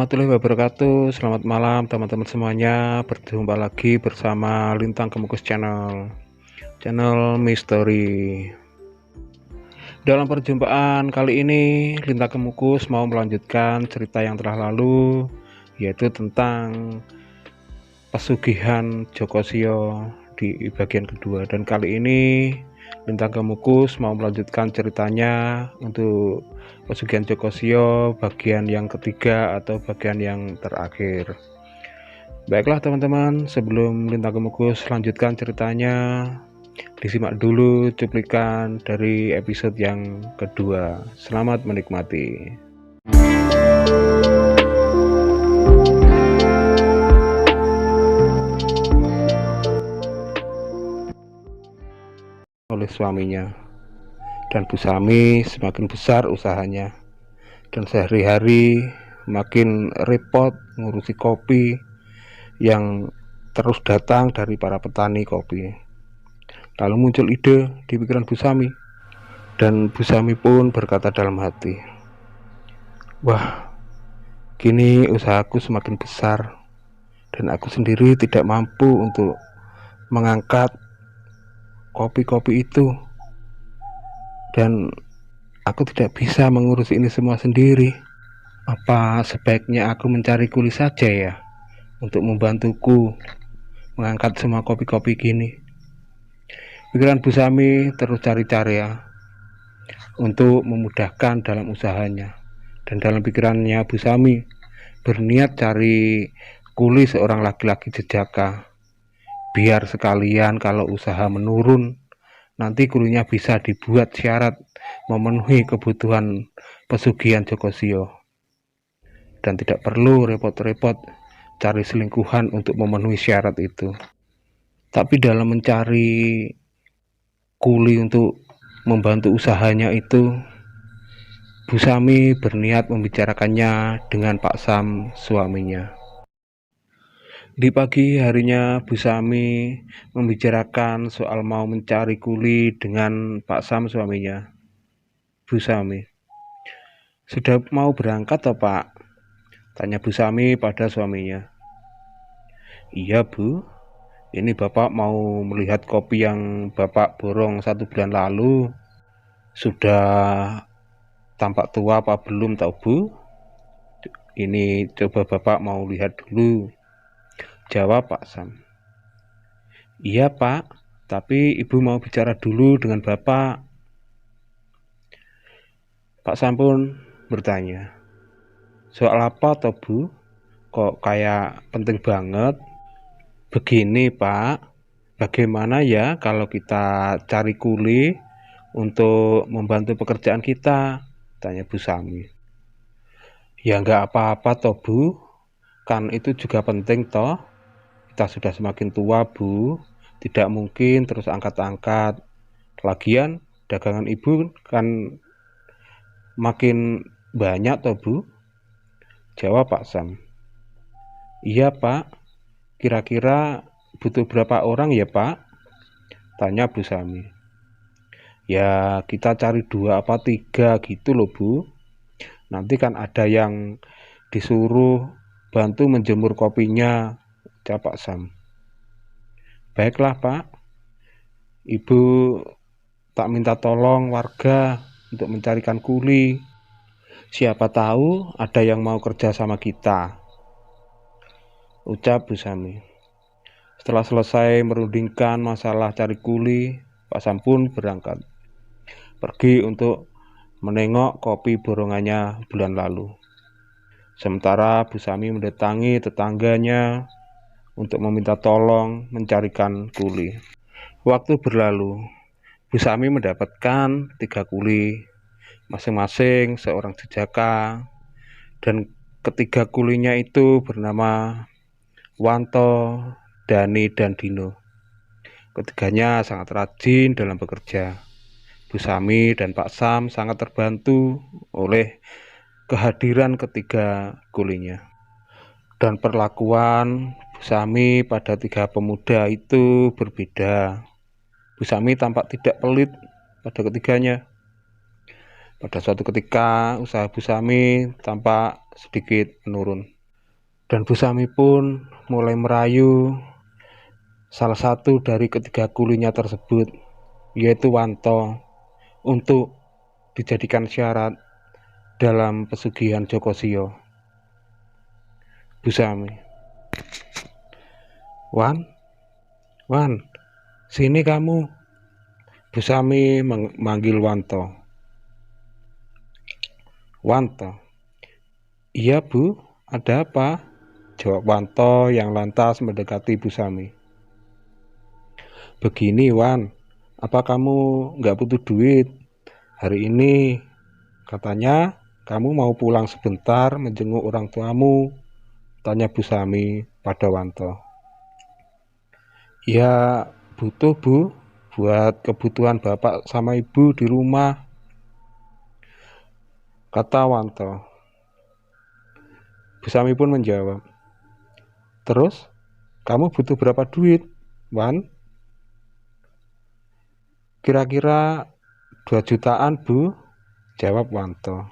Warahmatullahi wabarakatuh. Selamat malam teman-teman semuanya. Berjumpa lagi bersama Lintang Kemukus channel Misteri. Dalam perjumpaan kali ini, Lintang Kemukus mau melanjutkan cerita yang telah lalu, yaitu tentang pesugihan Jokosio di bagian kedua. Dan kali ini Lintang Kemukus mau melanjutkan ceritanya untuk pesugihan Jokosio bagian yang ketiga atau bagian yang terakhir. Baiklah teman-teman, sebelum Lintang Kemukus lanjutkan ceritanya, disimak dulu cuplikan dari episode yang kedua. Selamat menikmati. Oleh suaminya, dan Bu Sami semakin besar usahanya, dan sehari-hari makin repot ngurusi kopi yang terus datang dari para petani kopi. Lalu muncul ide di pikiran Bu Sami, dan Bu Sami pun berkata dalam hati, "Wah, kini usahaku semakin besar dan aku sendiri tidak mampu untuk mengangkat kopi-kopi itu, dan aku tidak bisa mengurus ini semua sendiri. Apa sebaiknya aku mencari kuli saja ya untuk membantuku mengangkat semua kopi-kopi gini?" Pikiran Bu Sami terus cari-cari ya untuk memudahkan dalam usahanya, dan dalam pikirannya Bu Sami berniat cari kuli seorang laki-laki jejaka, biar sekalian kalau usaha menurun nanti kulinya bisa dibuat syarat memenuhi kebutuhan pesugihan Jokosio, dan tidak perlu repot-repot cari selingkuhan untuk memenuhi syarat itu. Tapi dalam mencari kuli untuk membantu usahanya itu, Bu Sami berniat membicarakannya dengan Pak Sam, suaminya. Di pagi harinya, Bu Sami membicarakan soal mau mencari kuli dengan Pak Sam, suaminya. "Bu Sami, sudah mau berangkat toh Pak?" tanya Bu Sami pada suaminya. "Iya Bu, ini Bapak mau melihat kopi yang Bapak borong 1 bulan lalu. Sudah tampak tua apa belum tahu Bu? Ini coba Bapak mau lihat dulu," jawab Pak Sam. "Iya Pak, tapi Ibu mau bicara dulu dengan Bapak." Pak Sam pun bertanya, "Soal apa toh Bu? Kok kayak penting banget?" "Begini Pak, bagaimana ya kalau kita cari kuli untuk membantu pekerjaan kita?" tanya Bu Sami. "Ya nggak apa-apa toh Bu, kan itu juga penting toh. Kita sudah semakin tua Bu, tidak mungkin terus angkat-angkat. Lagian dagangan Ibu kan makin banyak toh Bu," jawab Pak Sam. "Iya Pak, kira-kira butuh berapa orang ya Pak?" tanya Bu Sami. "Ya kita cari 2 apa 3 gitu loh Bu. Nanti kan ada yang disuruh bantu menjemur kopinya," jawab Pak Sam. "Baiklah Pak, Ibu tak minta tolong warga untuk mencarikan kuli. Siapa tahu ada yang mau kerja sama kita," ucap Bu Sami. Setelah selesai merundingkan masalah cari kuli, Pak Sam pun berangkat pergi untuk menengok kopi borongannya bulan lalu. Sementara Bu Sami mendatangi tetangganya untuk meminta tolong mencarikan kuli. Waktu berlalu, Bu Sami mendapatkan 3 kuli, masing-masing seorang jejaka, dan ketiga kulinya itu bernama Wanto, Dani, dan Dino. Ketiganya sangat rajin dalam bekerja. Bu Sami dan Pak Sam sangat terbantu oleh kehadiran ketiga kulinya. Dan perlakuan Bu Sami pada 3 pemuda itu berbeda. Bu Sami tampak tidak pelit pada ketiganya. Pada suatu ketika, usaha Bu Sami tampak sedikit menurun. Dan Bu Sami pun mulai merayu salah satu dari ketiga kulinya tersebut, yaitu Wanto, untuk dijadikan syarat dalam pesugihan Jokosio. Bu Sami, Wan, sini kamu. Bu Sami memanggil Wanto. Wanto, iya Bu, ada apa? Jawab Wanto yang lantas mendekati Bu Sami. Begini Wan, apa kamu nggak butuh duit? Hari ini katanya kamu mau pulang sebentar menjenguk orang tuamu, tanya Bu Sami pada Wanto. Ya butuh Bu, buat kebutuhan bapak sama ibu di rumah, kata Wanto. Bu Sami pun menjawab, terus kamu butuh berapa duit, Wan? Kira-kira 2 jutaan Bu, jawab Wanto.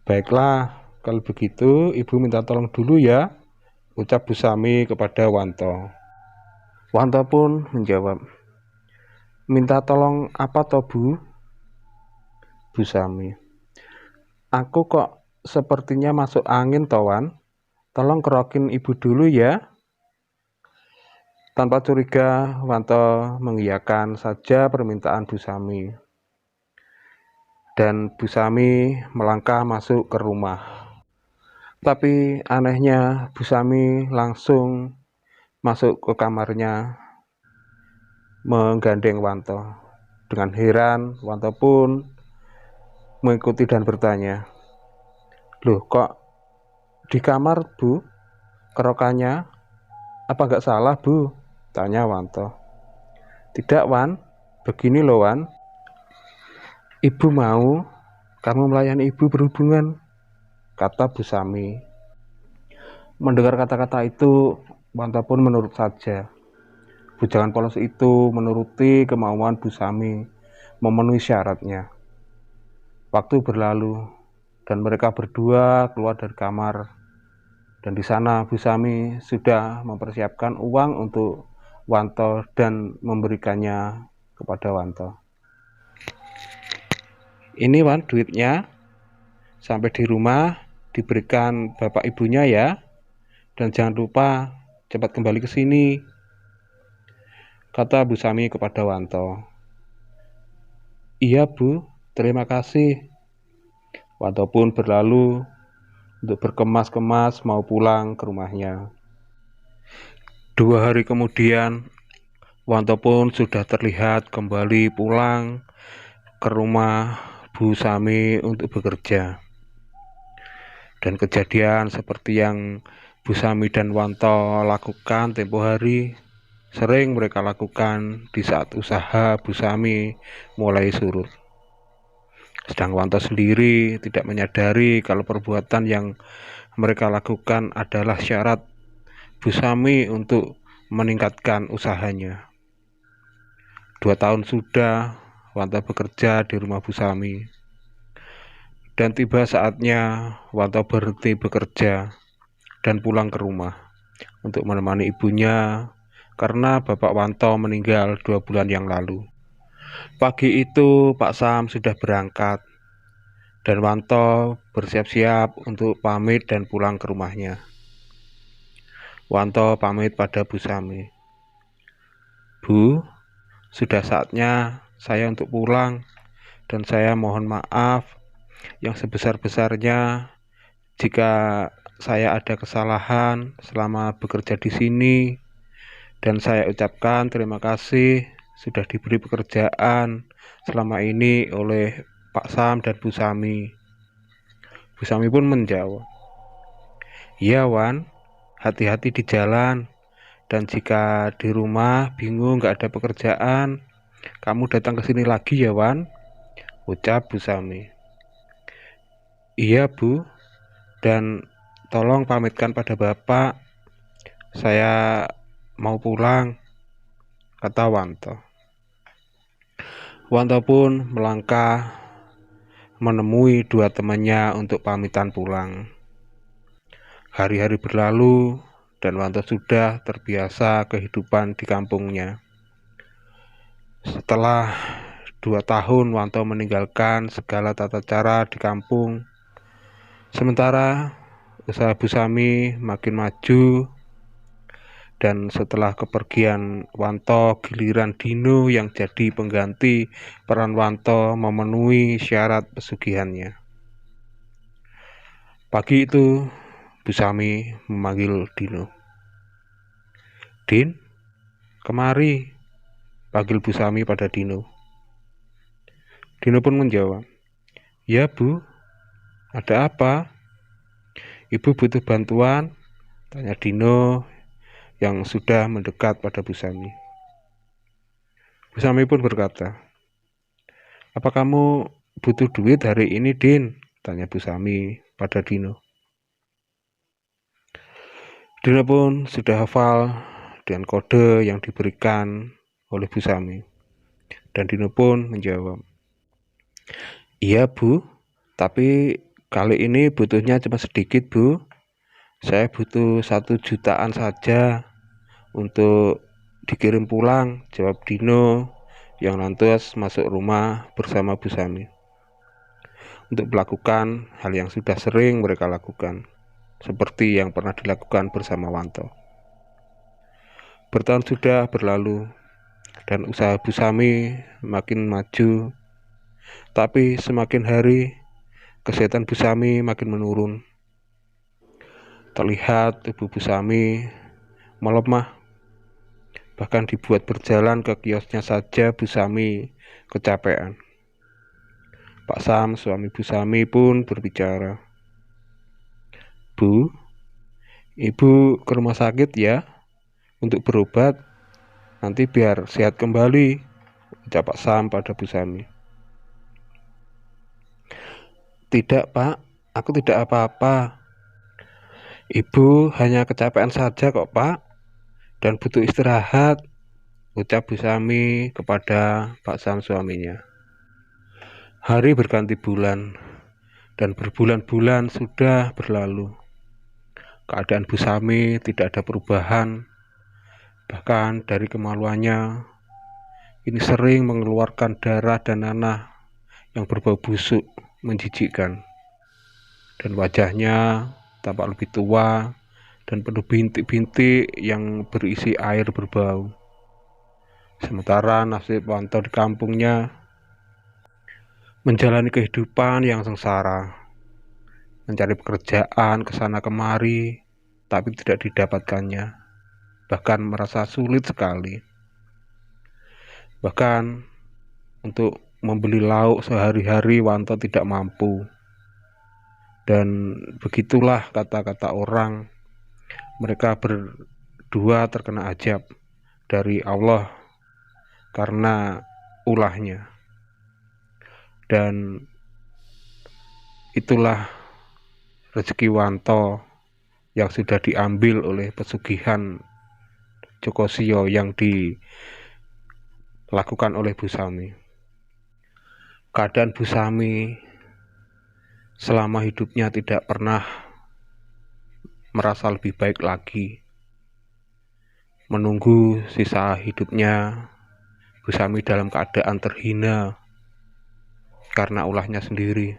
Baiklah, kalau begitu ibu minta tolong dulu ya, ucap Bu Sami kepada Wanto. Wanto pun menjawab, minta tolong apa toh Bu? Bu Sami, aku kok sepertinya masuk angin toh Wan, tolong kerokin ibu dulu ya. Tanpa curiga, Wanto mengiyakan saja permintaan Bu Sami. Dan Bu Sami melangkah masuk ke rumah. Tapi anehnya Bu Sami langsung masuk ke kamarnya menggandeng Wanto. Dengan heran, Wanto pun mengikuti dan bertanya, loh kok di kamar Bu kerokannya? Apa nggak salah Bu? Tanya Wanto. Tidak Wan, begini loh Wan. Ibu mau kamu melayani ibu berhubungan, kata Bu Sami. Mendengar kata-kata itu, Wanto pun menurut saja. Bujangan polos itu menuruti kemauan Bu Sami, memenuhi syaratnya. Waktu berlalu, dan mereka berdua keluar dari kamar. Dan di sana Bu Sami sudah mempersiapkan uang untuk Wanto dan memberikannya kepada Wanto. Ini Wan duitnya, sampai di rumah diberikan bapak ibunya ya, dan jangan lupa cepat kembali ke sini, kata Bu Sami kepada Wanto. Iya Bu, terima kasih. Wanto pun berlalu untuk berkemas-kemas mau pulang ke rumahnya. 2 hari kemudian, Wanto pun sudah terlihat kembali pulang ke rumah Bu Sami untuk bekerja. Dan kejadian seperti yang Bu Sami dan Wanto lakukan tempo hari sering mereka lakukan di saat usaha Bu Sami mulai surut. Sedang Wanto sendiri tidak menyadari kalau perbuatan yang mereka lakukan adalah syarat Bu Sami untuk meningkatkan usahanya. 2 tahun sudah Wanto bekerja di rumah Bu Sami. Dan tiba saatnya Wanto berhenti bekerja dan pulang ke rumah untuk menemani ibunya karena bapak Wanto meninggal 2 bulan yang lalu. Pagi itu Pak Sam sudah berangkat dan Wanto bersiap-siap untuk pamit dan pulang ke rumahnya. Wanto pamit pada Bu Sami. Bu, sudah saatnya saya untuk pulang dan saya mohon maaf yang sebesar-besarnya jika saya ada kesalahan selama bekerja di sini, dan saya ucapkan terima kasih sudah diberi pekerjaan selama ini oleh Pak Sam dan Bu Sami. Bu Sami pun menjawab, iya Wan, hati-hati di jalan, dan jika di rumah bingung gak ada pekerjaan, kamu datang ke sini lagi ya Wan, ucap Bu Sami. Iya Bu, dan tolong pamitkan pada Bapak, saya mau pulang, kata Wanto. Wanto pun melangkah menemui 2 temannya untuk pamitan pulang. Hari-hari berlalu dan Wanto sudah terbiasa kehidupan di kampungnya. Setelah 2 tahun Wanto meninggalkan segala tata cara di kampung. Sementara usaha Bu Sami makin maju, dan setelah kepergian Wanto, giliran Dino yang jadi pengganti peran Wanto memenuhi syarat pesugihannya. Pagi itu Bu Sami memanggil Dino. "Din, kemari," panggil Bu Sami pada Dino. Dino pun menjawab, "Ya Bu, ada apa? Ibu butuh bantuan?" tanya Dino yang sudah mendekat pada Bu Sami. Bu Sami pun berkata, "Apa kamu butuh duit hari ini, Din?" tanya Bu Sami pada Dino. Dino pun sudah hafal dengan kode yang diberikan oleh Bu Sami. Dan Dino pun menjawab, "Iya Bu, tapi kali ini butuhnya cuma sedikit Bu. Saya butuh 1 jutaan saja untuk dikirim pulang," jawab Dino yang lantas masuk rumah bersama Bu Sami untuk melakukan hal yang sudah sering mereka lakukan, seperti yang pernah dilakukan bersama Wanto. Bertahun sudah berlalu dan usaha Bu Sami makin maju, tapi semakin hari kesehatan Bu Sami makin menurun. Terlihat tubuh Bu Sami melemah, bahkan dibuat berjalan ke kiosnya saja Bu Sami kecapean. Pak Sam, suami Bu Sami pun berbicara, "Bu, Ibu ke rumah sakit ya untuk berobat, nanti biar sehat kembali," ucap Pak Sam pada Bu Sami. "Tidak Pak, aku tidak apa-apa. Ibu hanya kecapean saja kok Pak, dan butuh istirahat," ucap Bu Sami kepada Pak Sam suaminya. Hari berganti bulan, dan berbulan-bulan sudah berlalu. Keadaan Bu Sami tidak ada perubahan, bahkan dari kemaluannya ini sering mengeluarkan darah dan nanah yang berbau busuk menjijikkan, dan wajahnya tampak lebih tua dan penuh bintik-bintik yang berisi air berbau. Sementara nasib Wanto di kampungnya menjalani kehidupan yang sengsara, mencari pekerjaan kesana kemari, tapi tidak didapatkannya, bahkan merasa sulit sekali. Bahkan untuk membeli lauk sehari-hari Wanto tidak mampu. Dan begitulah kata-kata orang, mereka berdua terkena azab dari Allah karena ulahnya. Dan itulah rezeki Wanto yang sudah diambil oleh pesugihan Jokosio yang dilakukan oleh Bu Sami. Keadaan Bu Sami selama hidupnya tidak pernah merasa lebih baik lagi. Menunggu sisa hidupnya, Bu Sami dalam keadaan terhina karena ulahnya sendiri.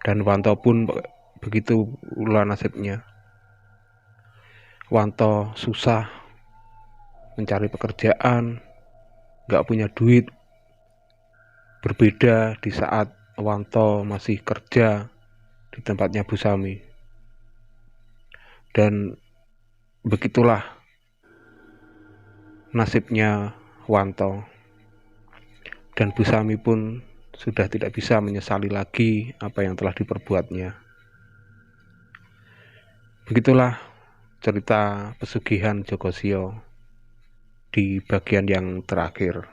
Dan Wanto pun begitu pula nasibnya. Wanto susah mencari pekerjaan, gak punya duit. Berbeda di saat Wanto masih kerja di tempatnya Bu Sami. Dan begitulah nasibnya Wanto. Dan Bu Sami pun sudah tidak bisa menyesali lagi apa yang telah diperbuatnya. Begitulah cerita pesugihan Jokosio di bagian yang terakhir.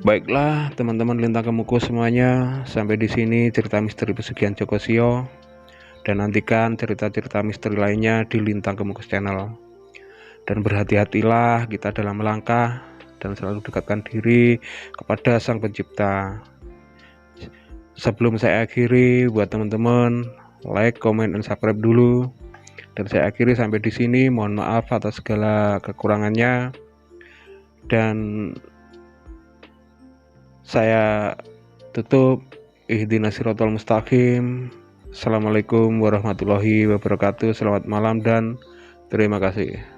Baiklah teman-teman Lintang Kemuku semuanya, sampai di sini cerita misteri pesugihan Jokosio. Dan nantikan cerita-cerita misteri lainnya di Lintang Kemukus Channel. Dan berhati-hatilah kita dalam melangkah dan selalu dekatkan diri kepada Sang Pencipta. Sebelum saya akhiri, buat teman-teman like, comment, dan subscribe dulu. Dan saya akhiri sampai di sini. Mohon maaf atas segala kekurangannya. Dan saya tutup. Ihdinas siratal mustaqim. Assalamualaikum warahmatullahi wabarakatuh. Selamat malam dan terima kasih.